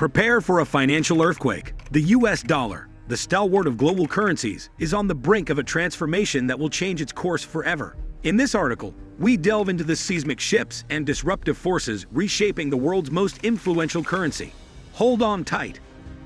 Prepare for a financial earthquake. The US dollar, the stalwart of global currencies, is on the brink of a transformation that will change its course forever. In this article, we delve into the seismic shifts and disruptive forces reshaping the world's most influential currency. Hold on tight.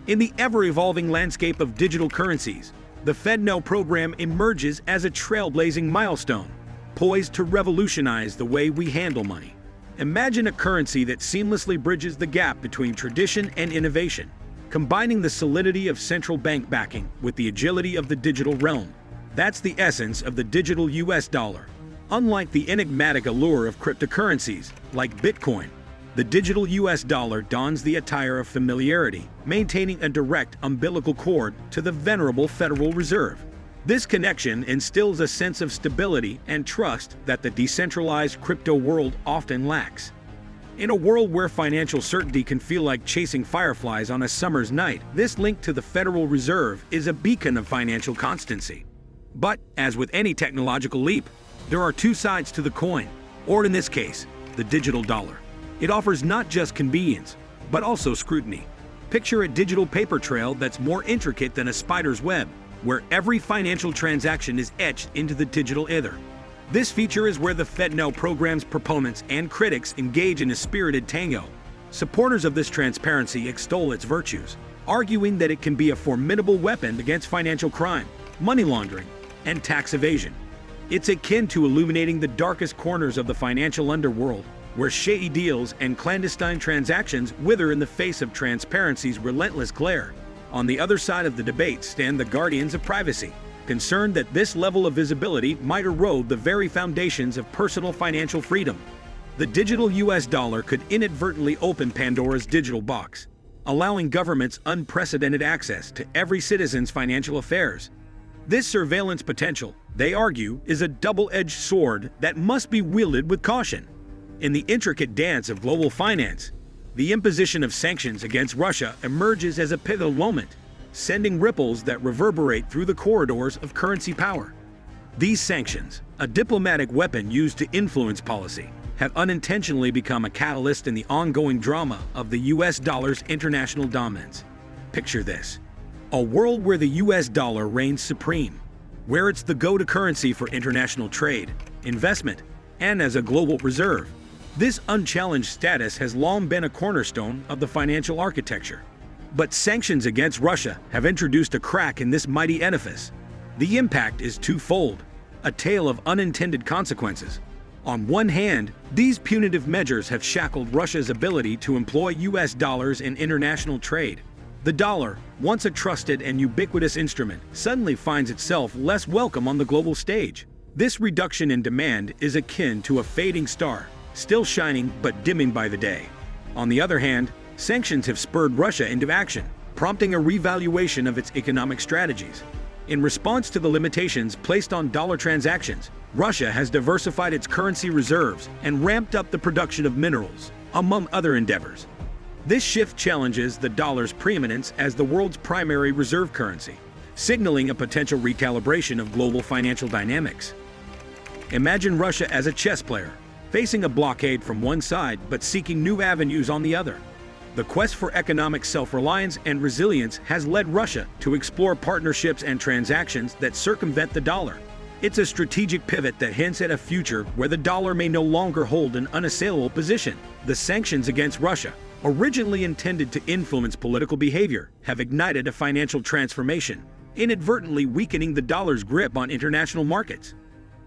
In the ever-evolving landscape of digital currencies, the FedNow program emerges as a trailblazing milestone, poised to revolutionize the way we handle money. Imagine a currency that seamlessly bridges the gap between tradition and innovation, combining the solidity of central bank backing with the agility of the digital realm. That's the essence of the digital US dollar. Unlike the enigmatic allure of cryptocurrencies, like Bitcoin, the digital US dollar dons the attire of familiarity, maintaining a direct umbilical cord to the venerable Federal Reserve. This connection instills a sense of stability and trust that the decentralized crypto world often lacks. In a world where financial certainty can feel like chasing fireflies on a summer's night, this link to the Federal Reserve is a beacon of financial constancy. But, as with any technological leap, there are two sides to the coin, or in this case, the digital dollar. It offers not just convenience, but also scrutiny. Picture a digital paper trail that's more intricate than a spider's web, where every financial transaction is etched into the digital ether. This feature is where the FedNow program's proponents and critics engage in a spirited tango. Supporters of this transparency extol its virtues, arguing that it can be a formidable weapon against financial crime, money laundering, and tax evasion. It's akin to illuminating the darkest corners of the financial underworld, where shady deals and clandestine transactions wither in the face of transparency's relentless glare. On the other side of the debate stand the guardians of privacy, concerned that this level of visibility might erode the very foundations of personal financial freedom. The digital US dollar could inadvertently open Pandora's digital box, allowing governments unprecedented access to every citizen's financial affairs. This surveillance potential, they argue, is a double-edged sword that must be wielded with caution. In the intricate dance of global finance, the imposition of sanctions against Russia emerges as a pivotal moment, sending ripples that reverberate through the corridors of currency power. These sanctions, a diplomatic weapon used to influence policy, have unintentionally become a catalyst in the ongoing drama of the US dollar's international dominance. Picture this: a world where the US dollar reigns supreme, where it's the go-to currency for international trade, investment, and as a global reserve. This unchallenged status has long been a cornerstone of the financial architecture. But sanctions against Russia have introduced a crack in this mighty edifice. The impact is twofold, a tale of unintended consequences. On one hand, these punitive measures have shackled Russia's ability to employ US dollars in international trade. The dollar, once a trusted and ubiquitous instrument, suddenly finds itself less welcome on the global stage. This reduction in demand is akin to a fading star, still shining but dimming by the day. On the other hand, sanctions have spurred Russia into action, prompting a revaluation of its economic strategies. In response to the limitations placed on dollar transactions, Russia has diversified its currency reserves and ramped up the production of minerals, among other endeavors. This shift challenges the dollar's preeminence as the world's primary reserve currency, signaling a potential recalibration of global financial dynamics. Imagine Russia as a chess player, facing a blockade from one side but seeking new avenues on the other. The quest for economic self-reliance and resilience has led Russia to explore partnerships and transactions that circumvent the dollar. It's a strategic pivot that hints at a future where the dollar may no longer hold an unassailable position. The sanctions against Russia, originally intended to influence political behavior, have ignited a financial transformation, inadvertently weakening the dollar's grip on international markets.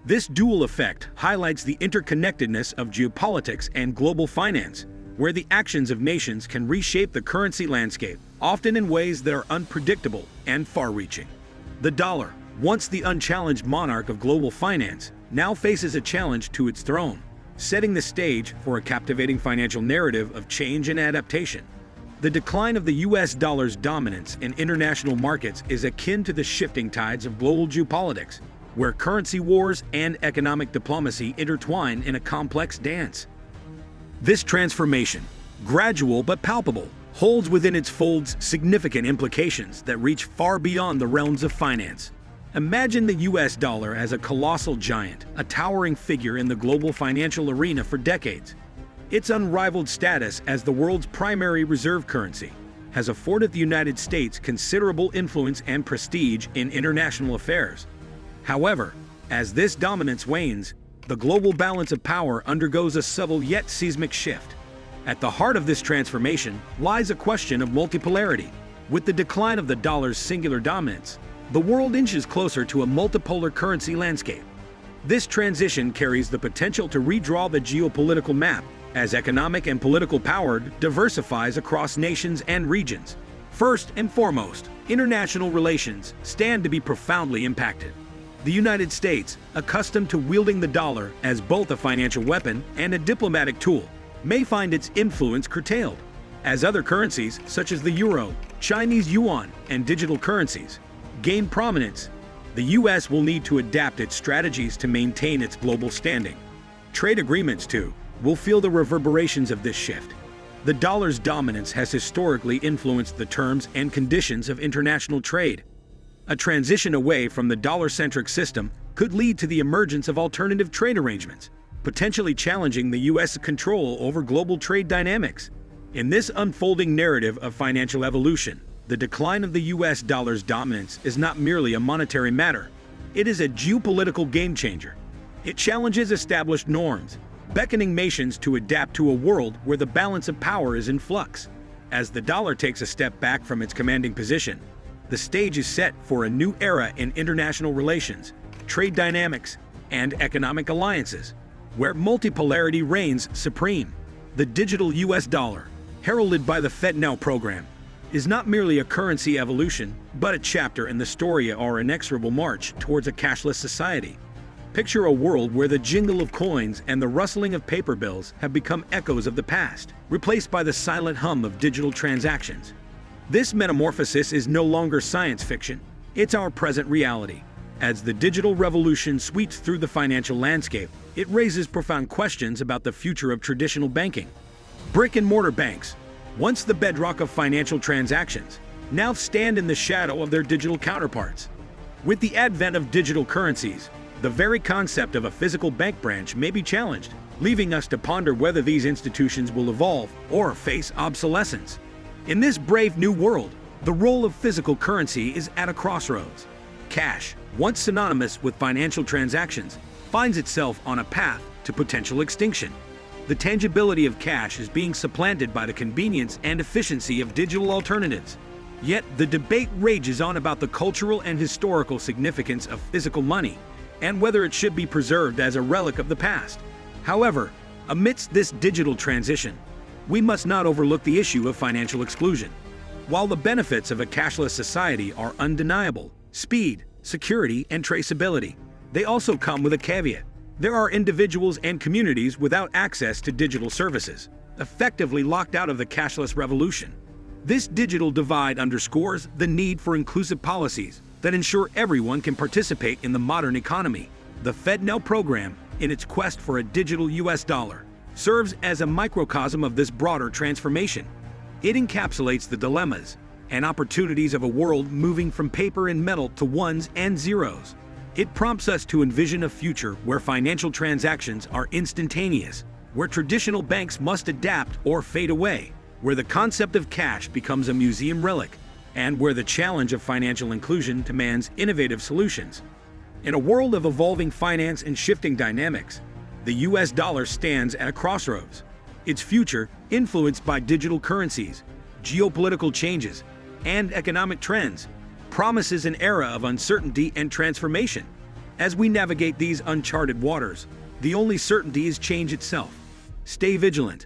This dual effect highlights the interconnectedness of geopolitics and global finance, where the actions of nations can reshape the currency landscape, often in ways that are unpredictable and far-reaching. The dollar, once the unchallenged monarch of global finance, now faces a challenge to its throne, setting the stage for a captivating financial narrative of change and adaptation. The decline of the US dollar's dominance in international markets is akin to the shifting tides of global geopolitics, where currency wars and economic diplomacy intertwine in a complex dance. This transformation, gradual but palpable, holds within its folds significant implications that reach far beyond the realms of finance. Imagine the US dollar as a colossal giant, a towering figure in the global financial arena for decades. Its unrivaled status as the world's primary reserve currency, has afforded the United States considerable influence and prestige in international affairs. However, as this dominance wanes, the global balance of power undergoes a subtle yet seismic shift. At the heart of this transformation lies a question of multipolarity. With the decline of the dollar's singular dominance, the world inches closer to a multipolar currency landscape. This transition carries the potential to redraw the geopolitical map as economic and political power diversifies across nations and regions. First and foremost, international relations stand to be profoundly impacted. The United States, accustomed to wielding the dollar as both a financial weapon and a diplomatic tool, may find its influence curtailed. As other currencies, such as the euro, Chinese yuan, and digital currencies, gain prominence, the U.S. will need to adapt its strategies to maintain its global standing. Trade agreements, too, will feel the reverberations of this shift. The dollar's dominance has historically influenced the terms and conditions of international trade. A transition away from the dollar-centric system could lead to the emergence of alternative trade arrangements, potentially challenging the U.S. control over global trade dynamics. In this unfolding narrative of financial evolution, the decline of the U.S. dollar's dominance is not merely a monetary matter. It is a geopolitical game-changer. It challenges established norms, beckoning nations to adapt to a world where the balance of power is in flux. As the dollar takes a step back from its commanding position, the stage is set for a new era in international relations, trade dynamics, and economic alliances, where multipolarity reigns supreme. The digital U.S. dollar, heralded by the FedNow program, is not merely a currency evolution, but a chapter in the story of our inexorable march towards a cashless society. Picture a world where the jingle of coins and the rustling of paper bills have become echoes of the past, replaced by the silent hum of digital transactions. This metamorphosis is no longer science fiction, it's our present reality. As the digital revolution sweeps through the financial landscape, it raises profound questions about the future of traditional banking. Brick-and-mortar banks, once the bedrock of financial transactions, now stand in the shadow of their digital counterparts. With the advent of digital currencies, the very concept of a physical bank branch may be challenged, leaving us to ponder whether these institutions will evolve or face obsolescence. In this brave new world, the role of physical currency is at a crossroads. Cash, once synonymous with financial transactions, finds itself on a path to potential extinction. The tangibility of cash is being supplanted by the convenience and efficiency of digital alternatives. Yet the debate rages on about the cultural and historical significance of physical money and whether it should be preserved as a relic of the past. However, amidst this digital transition, we must not overlook the issue of financial exclusion. While the benefits of a cashless society are undeniable, speed, security, and traceability, they also come with a caveat. There are individuals and communities without access to digital services, effectively locked out of the cashless revolution. This digital divide underscores the need for inclusive policies that ensure everyone can participate in the modern economy. The FedNow program, in its quest for a digital U.S. dollar, serves as a microcosm of this broader transformation. It encapsulates the dilemmas and opportunities of a world moving from paper and metal to ones and zeros. It prompts us to envision a future where financial transactions are instantaneous, where traditional banks must adapt or fade away, where the concept of cash becomes a museum relic, and where the challenge of financial inclusion demands innovative solutions. In a world of evolving finance and shifting dynamics, the U.S. dollar stands at a crossroads. Its future, influenced by digital currencies, geopolitical changes, and economic trends, promises an era of uncertainty and transformation. As we navigate these uncharted waters, the only certainty is change itself. Stay vigilant,